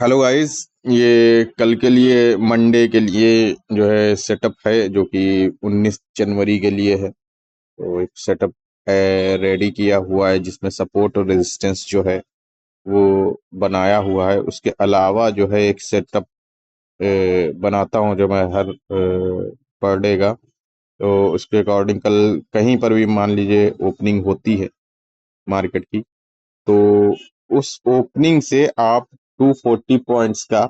Hello guys. ये कल के लिए मंडे के लिए जो है सेटअप है जो कि 19 जनवरी के लिए है। तो एक सेटअप है रेडी किया हुआ है जिसमें सपोर्ट और रेजिस्टेंस जो है वो बनाया हुआ है। उसके अलावा जो है एक सेटअप बनाता हूँ जो मैं हर पर डे का। तो उसके अकॉर्डिंग कल कहीं पर भी मान लीजिए ओपनिंग होती है मार्केट की, तो उस ओपनिंग से आप 240 पॉइंट्स का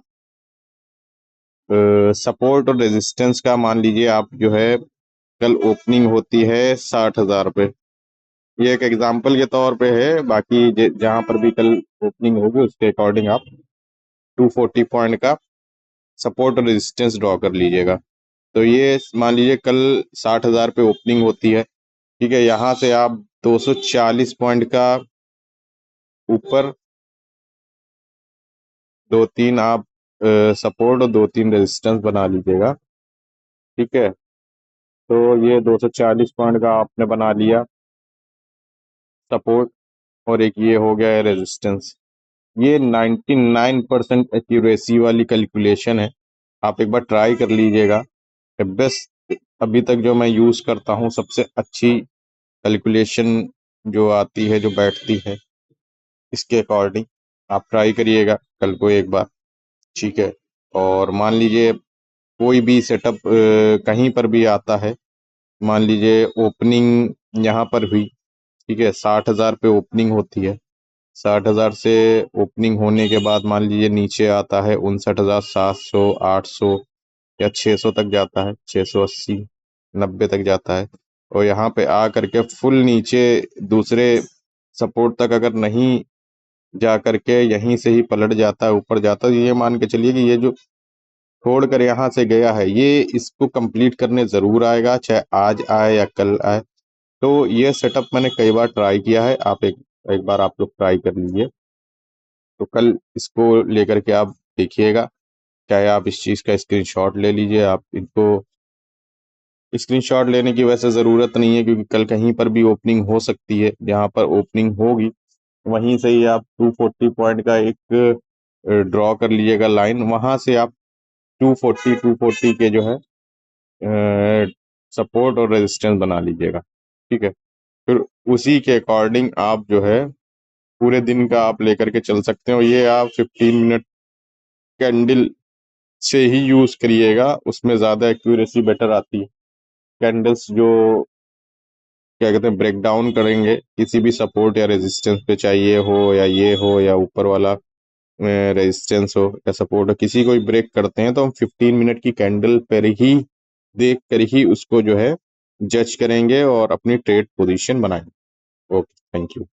सपोर्ट और रेजिस्टेंस का मान लीजिए आप जो है कल ओपनिंग होती है 60,000 पे। ये एक एग्जांपल के तौर पे है, बाकी जहां पर भी कल ओपनिंग होगी उसके अकॉर्डिंग आप 240 पॉइंट का सपोर्ट और रेजिस्टेंस ड्रॉ कर लीजिएगा। तो ये मान लीजिए कल 60,000 पे ओपनिंग होती है, ठीक है। यहाँ से आप 240 पॉइंट का ऊपर दो तीन आप सपोर्ट और दो तीन रेजिस्टेंस बना लीजिएगा, ठीक है। तो ये 240 पॉइंट का आपने बना लिया सपोर्ट, और एक ये हो गया है रेजिस्टेंस। ये 99% एक्यूरेसी वाली कैलकुलेशन है। आप एक बार ट्राई कर लीजिएगा। बेस्ट अभी तक जो मैं यूज़ करता हूँ सबसे अच्छी कैलकुलेशन जो आती है, जो बैठती है इसके अकॉर्डिंग आप ट्राई करिएगा कल को एक बार, ठीक है। और मान लीजिए कोई भी सेटअप कहीं पर भी आता है, मान लीजिए ओपनिंग यहाँ पर हुई, ठीक है। 60,000 पे ओपनिंग होती है। 60,000 से ओपनिंग होने के बाद मान लीजिए नीचे आता है 59,700, 800 या 600 तक जाता है, 680, 90 तक जाता है। और यहाँ पे आ करके फुल नीचे दूसरे सपोर्ट तक अगर नहीं जा करके यहीं से ही पलट जाता है, ऊपर जाता है, तो ये मान के चलिए कि ये जो छोड़ कर यहाँ से गया है ये इसको कंप्लीट करने जरूर आएगा, चाहे आज आए या कल आए। तो ये सेटअप मैंने कई बार ट्राई किया है। आप एक एक बार आप लोग ट्राई कर लीजिए। तो कल इसको लेकर के आप देखिएगा, चाहे आप इस चीज़ का स्क्रीनशॉट ले लीजिए। आप इनको स्क्रीनशॉट लेने की वैसे ज़रूरत नहीं है, क्योंकि कल कहीं पर भी ओपनिंग हो सकती है। जहाँ पर ओपनिंग होगी वहीं से ही आप 240 पॉइंट का एक ड्रॉ कर लीजिएगा लाइन, वहां से आप 240 के जो है सपोर्ट और रेजिस्टेंस बना लीजिएगा, ठीक है। फिर उसी के अकॉर्डिंग आप जो है पूरे दिन का आप लेकर के चल सकते हो। ये आप 15 मिनट कैंडल से ही यूज करिएगा, उसमें ज्यादा एक्यूरेसी बेटर आती है। कैंडल्स जो क्या कहते हैं ब्रेक डाउन करेंगे किसी भी सपोर्ट या रेजिस्टेंस पे, चाहिए हो या ये हो या ऊपर वाला रेजिस्टेंस हो या सपोर्ट हो, किसी को भी ब्रेक करते हैं तो हम 15 मिनट की कैंडल पर ही देख कर ही उसको जो है जज करेंगे और अपनी ट्रेड पोजीशन बनाएंगे। Okay, thank you.